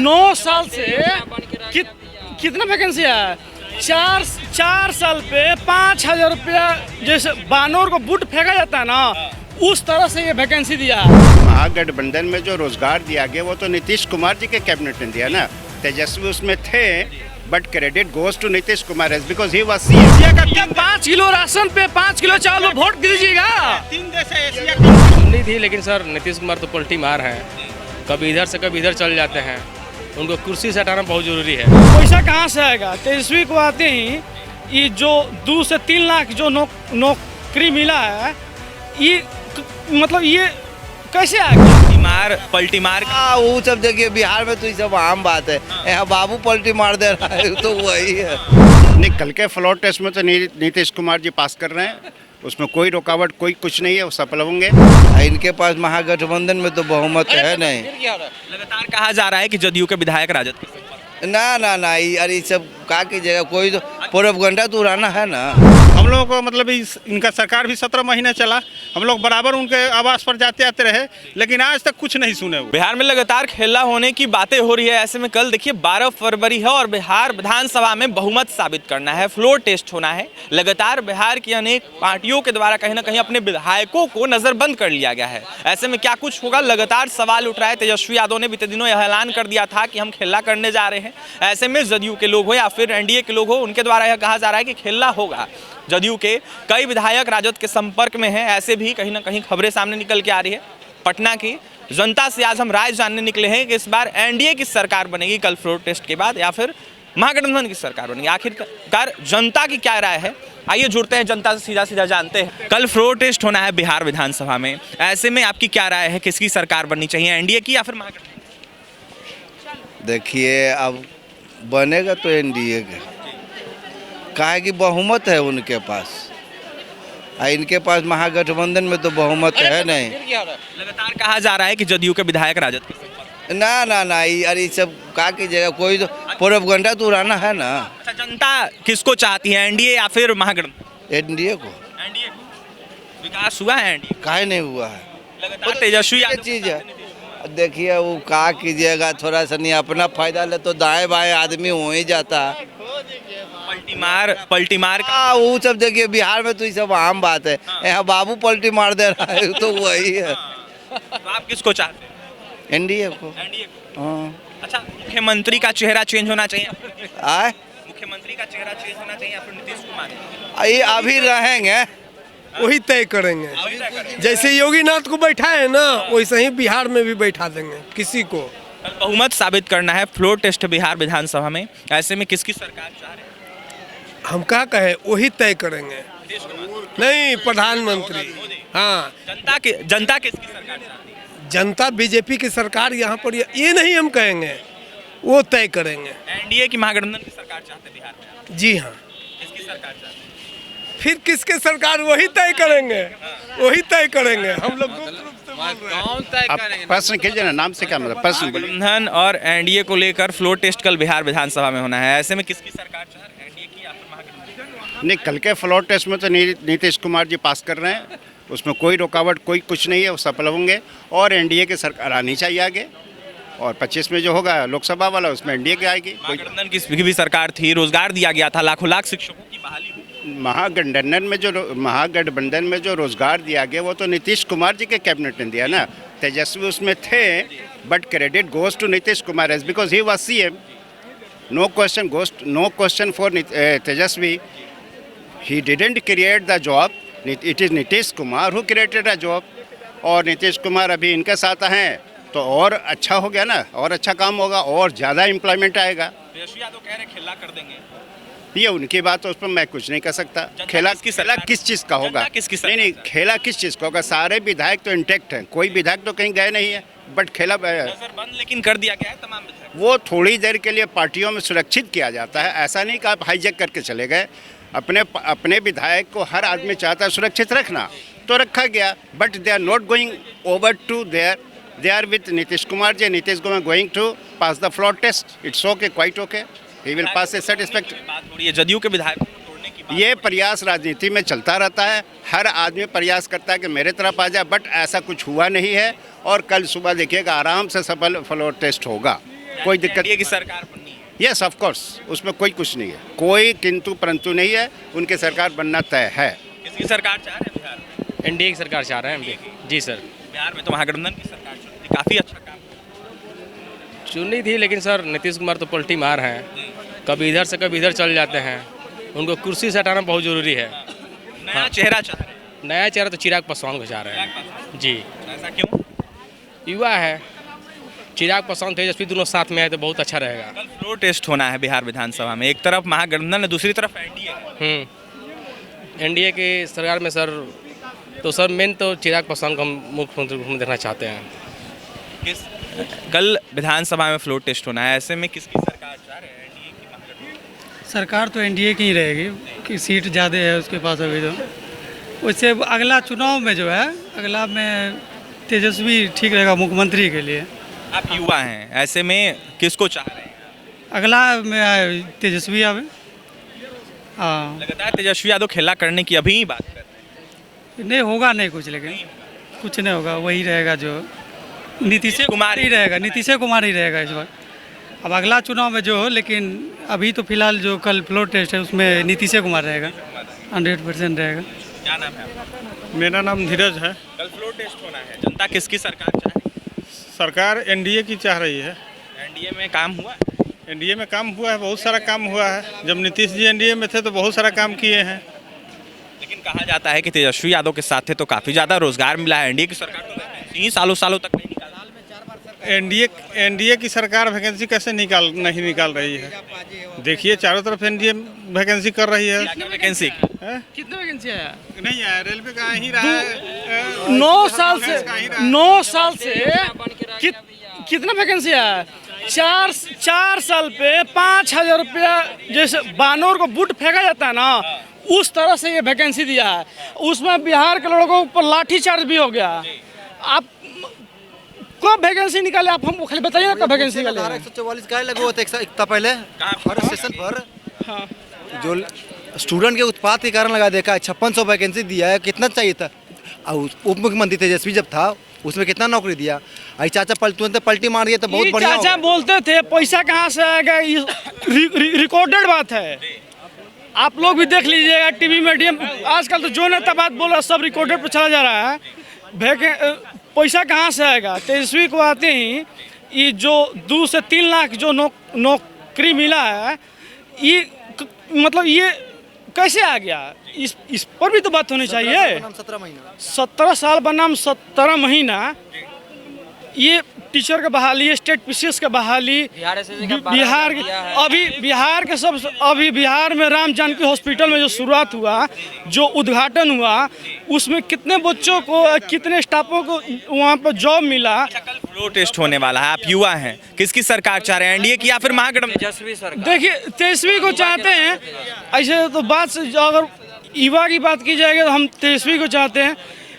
9 साल से कितना वैकेंसी है? 4 साल पे 5,000 रुपया जैसे बानर को बूट फेंका जाता है ना, उस तरह से ये वैकेंसी दिया है। महागठबंधन में जो रोजगार दिया गया वो तो नीतीश कुमार जी के कैबिनेट ने दिया ना। तेजस्वी उसमें थे, but credit goes to Nitish Kumar because he was CM. 5 kilo ration पे 5 किलो चावल में वोट दीजिएगा। 3 देश है एशिया का। सुननी थी, लेकिन सर नीतीश कुमार तो पलटी मार है, कभी इधर से कभी इधर चल जाते हैं। उनको कुर्सी से हटाना बहुत जरूरी है। पैसा कहाँ से आएगा? तेजस्वी को आते ही ये जो 2 से 3 लाख जो नौकरी मिला है, ये मतलब ये कैसे आएगा? पलटी मार वो सब देखिए बिहार में तो ये सब आम बात है। यहाँ बाबू पलटी मार दे रहा है तो वही है। नहीं, कल के फ्लोर टेस्ट में तो नीतीश कुमार जी पास कर रहे हैं, उसमें कोई रुकावट कोई कुछ नहीं है, वो सफल होंगे। इनके पास महागठबंधन में तो बहुमत है नहीं। लगातार कहा जा रहा है कि जदयू के विधायक राजद के साथ। ना अरे सब का कीजिएगा, कोई तो प्रोपगंडा तो उड़ाना है ना। हम लोगों को मतलब इनका सरकार भी 17 महीने चला, हम लोग बराबर उनके आवास पर जाते आते रहे, लेकिन आज तक कुछ नहीं सुने। बिहार में लगातार खेला होने की बातें हो रही है। ऐसे में कल देखिए 12 फरवरी है और बिहार विधानसभा में बहुमत साबित करना है, फ्लोर टेस्ट होना है। लगातार बिहार की अनेक पार्टियों के द्वारा कहीं ना कहीं अपने विधायकों को नजरबंद कर लिया गया है। ऐसे में क्या कुछ होगा, लगातार सवाल उठ रहा है। तेजस्वी यादव ने बीते दिनों यह ऐलान कर दिया था कि हम खेला करने जा रहे हैं। ऐसे में जदयू के लोग हो या फिर एनडीए के लोग हो, उनके द्वारा यह कहा जा रहा है कि खेला होगा। जदयू के कई विधायक राजद के संपर्क में हैं, ऐसे भी कहीं ना कहीं खबरें सामने निकल के आ रही है। पटना की जनता से आज हम राय जानने निकले हैं कि इस बार एनडीए की सरकार बनेगी कल फ्लोर टेस्ट के बाद, या फिर महागठबंधन की सरकार बनेगी। आखिरकार जनता की क्या राय है, आइए जुड़ते हैं जनता से, सीधा जानते हैं। कल फ्लोर टेस्ट होना है बिहार विधानसभा में, ऐसे में आपकी क्या राय है, किसकी सरकार बननी चाहिए, एनडीए की या फिर महागठबंधन? देखिए अब बनेगा तो एनडीए का, काहे कि बहुमत है उनके पास। इनके पास महागठबंधन में तो बहुमत है नहीं। लगातार कहा जा रहा है कि जदयू के विधायक राजद के साथ। ना अरे सब का कीजिएगा, कोई तो प्रोपगंडा तो उड़ाना है ना। अच्छा, जनता किसको चाहती है, एनडीए या फिर महागठबंधन? एनडीए को। एनडीए को विकास हुआ है एनडीए? काहे नहीं हुआ है? लगातार तेजस्वी ये चीज है। देखिए वो का कीजिएगा, थोड़ा सा नहीं अपना फायदा ले तो दाएं बाएं आदमी हो ही जाता है। पलटी मार वो सब देखिए बिहार में तो ये सब आम बात है। यहाँ बाबू पलटी मार दे रहा है तो वही है। तो आप किसको चाहते हैं? एनडीए को। एनडीए को। हाँ। अच्छा, मुख्यमंत्री का चेहरा चेंज होना चाहिए? आए मुख्यमंत्री का चेहरा चेंज होना चाहिए या फिर नीतीश कुमार? ये अभी रहेंगे, वही तय करेंगे। जैसे योगीनाथ को बैठाए ना, वैसे ही बिहार में भी बैठा देंगे किसी को। बहुमत साबित करना है फ्लोर टेस्ट बिहार विधानसभा में, ऐसे में किसकी सरकार चाह रहे हैं? हम क्या कहे, वही तय करेंगे। नहीं, प्रधानमंत्री। हाँ, जनता किसकी सरकार चाहती है? जनता बीजेपी की सरकार यहाँ पर, ये नहीं हम कहेंगे, वो तय करेंगे। एनडीए की महागठबंधन की सरकार चाहते हैं बिहार में? जी हाँ। किसकी सरकार चाहते हैं? फिर किसके सरकार, वही तय करेंगे, वही तय करेंगे। हम लोग आप प्रश्न कीजिए ना, नाम से क्या मतलब, प्रश्न बोलिए। महागठबंधन और एनडीए को लेकर फ्लोर टेस्ट कल बिहार विधानसभा में होना है। ऐसे में किसकी सरकार चाह रहे हैं, एनडीए की या फिर महागठबंधन? नहीं, कल के फ्लोर टेस्ट में तो नीतीश कुमार जी पास कर रहे हैं, उसमें कोई रुकावट कोई कुछ नहीं है, वो सफल होंगे। और एनडीए की सरकार आनी चाहिए आगे, और 25 में जो होगा लोकसभा वाला, उसमें एनडीए की आएगी। महागठबंधन की भी सरकार थी, रोजगार दिया गया था, लाखों लाख शिक्षकों की बहाली हुई। महागठबंधन में जो रोजगार दिया गया वो तो नीतीश कुमार जी के कैबिनेट ने दिया ना। तेजस्वी उसमें थे, but credit goes to Nitish Kumar because he was CM. No question for Tejashwi, he didn't create the job, it is Nitish Kumar who created a job. और नीतीश कुमार अभी इनके साथ हैं तो और अच्छा हो गया ना, और अच्छा काम होगा, और ज़्यादा एम्प्लॉयमेंट आएगा। तेजस्वी यादव कह रहे खेला कर देंगे, ये उनकी बात है, उस पर मैं कुछ नहीं कर सकता। खेला किस चीज़ का होगा? नहीं, खेला किस चीज़ का होगा? सारे विधायक तो इंटैक्ट हैं, कोई विधायक तो कहीं गए नहीं है, बट खेला नजरबंद लेकिन कर दिया गया है तमाम विधायक। वो थोड़ी देर के लिए पार्टियों में सुरक्षित किया जाता है, ऐसा नहीं कि आप हाईजैक करके चले गए। अपने विधायक को हर आदमी चाहता है सुरक्षित रखना, तो रखा गया, but they are not going over to there, they are with Nitish Kumar ji. Nitish Kumar going to pass the floor test, it's okay, quite okay, he will pass a satisfactory. बात हो रही है जदयू के विधायकों को तोड़ने की बात। ये प्रयास राजनीति में चलता रहता है, हर आदमी प्रयास करता है कि मेरे तरफ आ जाए, बट ऐसा कुछ हुआ नहीं है। और कल सुबह देखिएगा आराम से सफल फ्लोर टेस्ट होगा। कोई दिक्कत एनडीए की सरकार बननी है। यस ऑफ कोर्स, उसमें कोई कुछ नहीं है, कोई किंतु परंतु नहीं है, उनकी सरकार बनना तय है। किसकी सरकार चाह रहे हैं बिहार में? एनडीए की सरकार चाह रहे हैं हम भी। जी सर, बिहार में तो महागठबंधन की सरकार चुनी थी, काफ़ी अच्छा काम चुनी थी, लेकिन सर नीतीश कुमार तो पलटी मार हैं, कभी इधर से कभी इधर चल जाते हैं। उनको कुर्सी से हटाना बहुत ज़रूरी है। नया चेहरा चाह रहे हैं। नया चेहरा तो चिराग पासवान को चाह रहे हैं। जी, ऐसा क्यों? युवा है, चिराग पासवान तेजस्वी दोनों साथ में आए तो बहुत अच्छा रहेगा। कल फ्लोर टेस्ट होना है बिहार विधानसभा में, एक तरफ महागठबंधन है, दूसरी तरफ एनडीए। एनडीए की सरकार में सर, तो सर मेन तो चिराग पासवान को हम मुख्यमंत्री रूप में देखना चाहते हैं। कल विधानसभा में फ्लोर टेस्ट होना है, ऐसे में किसकी सरकार चाह रहे हैं, एनडीए की महागठबंधन? सरकार तो एनडीए की ही रहेगी कि सीट ज़्यादा है उसके पास अभी तो। वैसे अगला चुनाव में जो है, अगला में तेजस्वी ठीक रहेगा मुख्यमंत्री के लिए। आप युवा हैं, ऐसे में किसको चाह रहे हैं? अगला में तेजस्वी आवे। हाँ, लगातार तेजस्वी यादव खेला करने की अभी बात कर रहे हैं। नहीं होगा नहीं कुछ, लेकिन कुछ नहीं होगा, वही रहेगा जो नीतीश कुमार ही रहेगा, नीतीश कुमार ही रहेगा इस बार। अब अगला चुनाव में जो हो, लेकिन अभी तो फिलहाल जो कल फ्लोर टेस्ट है उसमें नीतीश कुमार रहेगा, 100% रहेगा। क्या नाम है आपका? मेरा नाम धीरज है। कल फ्लोर टेस्ट होना है, जनता किसकी सरकार चाह रही है? सरकार एनडीए की चाह रही है। एनडीए में काम हुआ? एनडीए में काम हुआ है, बहुत सारा काम हुआ है। जब नीतीश जी एनडीए में थे तो बहुत सारा काम किए हैं। लेकिन कहा जाता है कि तेजस्वी यादव के साथ थे तो काफ़ी ज़्यादा रोजगार मिला है। एनडीए की सरकार तो वैकेंसी सालों सालों तक नहीं निकाला। एनडीए की सरकार वैकेंसी कैसे नहीं निकाल रही है? देखिए चारों तरफ एनडीए वैकेंसी कर रही है। क्या वैकेंसी की? कितने वैकेंसी आया? नहीं आया, रेलवे का ही रहा है। 9 साल से कितना वैकेंसी आया? 4 साल पे 5,000 रुपया जैसे बानर को बूट फेंका जाता है ना, उस तरह से ये वैकेंसी दिया है। उसमें बिहार के लड़कों पर लाठीचार्ज भी हो गया। आप कब वैकेंसी निकाले? आप हमको खाली बताइए ना कब वैकेंसी निकाले। 144 का लगे होते एक था पहले हर स्टेशन पर। जो स्टूडेंट के उत्पाद के कारण लगा देखा 5600 वैकेंसी दिया है। कितना चाहिए था? उप मुख्यमंत्री तेजस्वी जब था उसमें कितना नौकरी दिया? आई चाचा पलटी मार दिया तो बहुत बढ़िया। चाचा बोलते थे पैसा कहाँ से आएगा, रिकॉर्डेड बात है। आप लोग भी देख लीजिएगा टीवी मीडियम, आजकल तो जो नेता बात बोल रहा है सब रिकॉर्डेड पर चला जा रहा है। पैसा कहाँ से आएगा? तेजस्वी को आते ही ये जो 2 से 3 लाख जो नौकरी मिला है, ये मतलब ये कैसे आ गया? इस पर भी तो बात होनी चाहिए। 17 साल बनाम 17 महीना, ये टीचर का बहाली, स्टेट पीसीएस का बहाली, बिहार अभी बिहार में राम जानकी हॉस्पिटल में जो शुरुआत हुआ, जो उद्घाटन हुआ, उसमें कितने बच्चों को, कितने स्टाफों को वहाँ पर जॉब मिला। कल फ्लोर टेस्ट होने वाला है, आप युवा हैं, किसकी सरकार चाह रहे हैं, एनडीए की या फिर महागठबंधन? देखिए तेजस्वी को चाहते हैं। ऐसे तो बात से अगर युवा की बात की जाएगी तो हम तेजस्वी को चाहते हैं,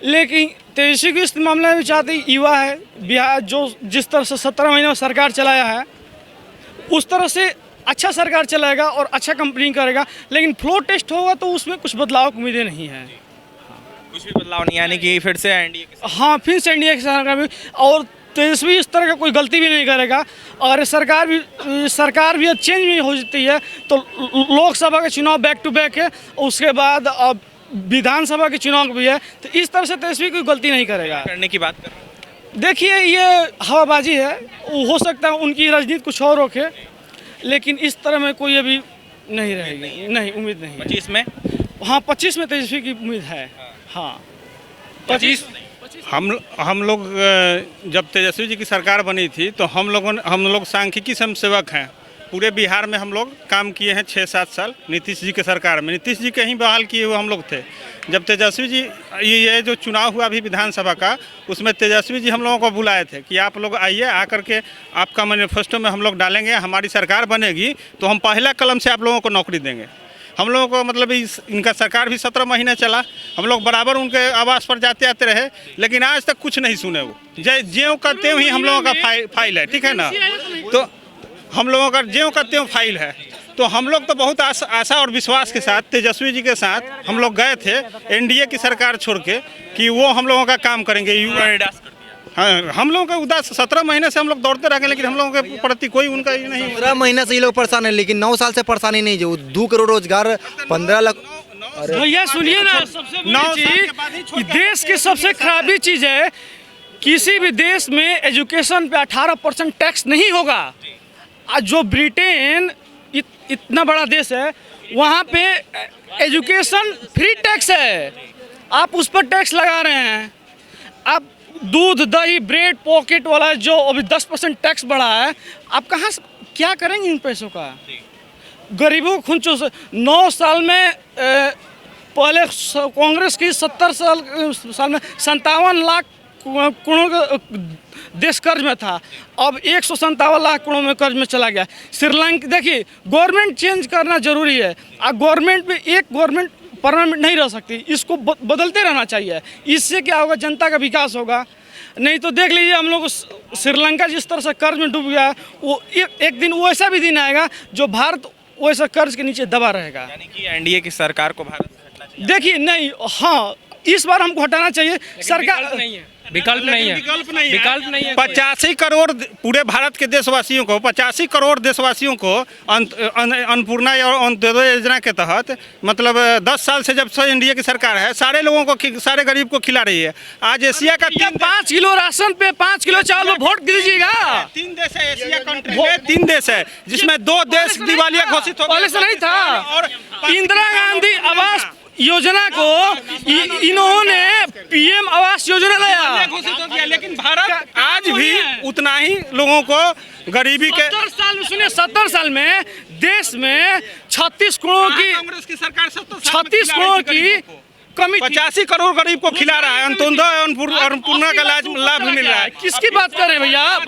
लेकिन तेजस्वी को इस मामले में चाहते युवा है। बिहार जो जिस तरह से 17 महीने में सरकार चलाया है, उस तरह से अच्छा सरकार चलाएगा और अच्छा कंपनी करेगा। लेकिन फ्लोर टेस्ट होगा तो उसमें कुछ बदलाव की उम्मीदें नहीं है। कुछ भी बदलाव नहीं, यानी कि फिर से एनडीए की? हाँ, फिर से एनडीए की सरकार में, और तेजस्वी इस तरह का कोई गलती भी नहीं करेगा। और सरकार भी चेंज भी हो जाती है तो लोकसभा का चुनाव बैक टू बैक है, उसके बाद अब विधानसभा के चुनाव भी है, तो इस तरह से तेजस्वी कोई गलती नहीं करेगा। करने की बात कर रहे हैं? देखिए ये हवाबाजी है, हो सकता है उनकी राजनीति कुछ और रखे, लेकिन इस तरह में कोई अभी नहीं रहेगी। नहीं, उम्मीद नहीं। 25 में? हाँ, 25 में तेजस्वी की उम्मीद है। हाँ, 25। हम लोग जब तेजस्वी जी की सरकार बनी थी तो हम लोग सांख्यिकी स्वयंसेवक हैं। पूरे बिहार में हम लोग काम किए हैं 6-7 साल नीतीश जी के सरकार में। नीतीश जी के ही बहाल किए हुए हम लोग थे। जब तेजस्वी जी ये जो चुनाव हुआ अभी विधानसभा का, उसमें तेजस्वी जी हम लोगों को बुलाए थे कि आप लोग आइए, आकर के आपका मैनिफेस्टो में हम लोग डालेंगे, हमारी सरकार बनेगी तो हम पहला कलम से आप लोगों को नौकरी देंगे। हम लोगों को मतलब इनका सरकार भी 17 महीने चला, हम लोग बराबर उनके आवास पर जाते आते रहे, लेकिन आज तक कुछ नहीं सुने। वो ज्यों का त्यों ही हम लोगों का फाइल है, ठीक है ना? तो हम लोगों का ज्यों का त्यों फाइल है। तो हम लोग तो बहुत आशा और विश्वास के साथ तेजस्वी जी के साथ हम लोग गए थे एनडीए की सरकार छोड़ के कि वो हम लोगों का काम करेंगे। हाँ, हम लोगों का उदास 17 महीने से हम लोग दौड़ते रह गए, लेकिन हम लोगों के प्रति कोई उनका ये नहीं। 15 महीने से ये लोग परेशान है, लेकिन 9 साल से परेशानी नहीं, जो 2 करोड़ रोजगार 15 लाख। भैया सुनिए ना, सबसे बड़ी चीज, देश की सबसे खराबी चीज है, किसी भी देश में एजुकेशन पे 18% टैक्स नहीं होगा। आज जो ब्रिटेन इतना बड़ा देश है, वहाँ पे एजुकेशन फ्री टैक्स है, आप उस पर टैक्स लगा रहे हैं। आप दूध दही ब्रेड पॉकेट वाला जो अभी 10% टैक्स बढ़ा है, आप कहाँ क्या करेंगे इन पैसों का? गरीबों को खून चूस। 9 साल में पहले कांग्रेस की 70 साल में 57 लाख करोड़ का देश कर्ज में था, अब 157 लाख करोड़ में कर्ज में चला गया। श्रीलंका देखिए, गवर्नमेंट चेंज करना जरूरी है। गवर्नमेंट पे एक गवर्नमेंट परमानेंट नहीं रह सकती, इसको बदलते रहना चाहिए। इससे क्या होगा, जनता का विकास होगा। नहीं तो देख लीजिए, हम लोग श्रीलंका जिस तरह से कर्ज में डूब गया, वो एक दिन वैसा भी दिन आएगा जो भारत वैसा कर्ज के नीचे दबा रहेगा। यानी कि एनडीए की सरकार को भारत से हटना चाहिए। देखिए नहीं, हाँ, इस बार हमको हटाना चाहिए। सरकार नहीं है, विकल्प नहीं है, विकल्प नहीं है। 85 करोड़ पूरे भारत के देशवासियों को, 85 करोड़ देशवासियों को अन्नपूर्णा और अंत्योदय योजना के तहत, मतलब 10 साल से जब से एनडीए की सरकार है, सारे लोगों को, सारे गरीब को खिला रही है। आज एशिया का 5 किलो राशन पे 5 किलो चावल वोट दीजिएगा। 3 देश है एशिया कंट्री में, 3 देश है जिसमें 2 देश दिवालिया घोषित हो गए। पहले से नहीं था। और इंदिरा गांधी आवास योजना को इन्होंने पीएम आवास योजना लाया, घोषित हो गया, लेकिन भारत आज भी उतना ही लोगों को गरीबी के 70 साल में देश में 36 करोड़ की कांग्रेस की सरकार 36 करोड़ की कमी, 85 करोड़ गरीब को खिला रहा है। अंत्योदय और अन्नपूर्णा का लाभ मिल रहा है। किसकी बात कर रहे हैं भैया आप?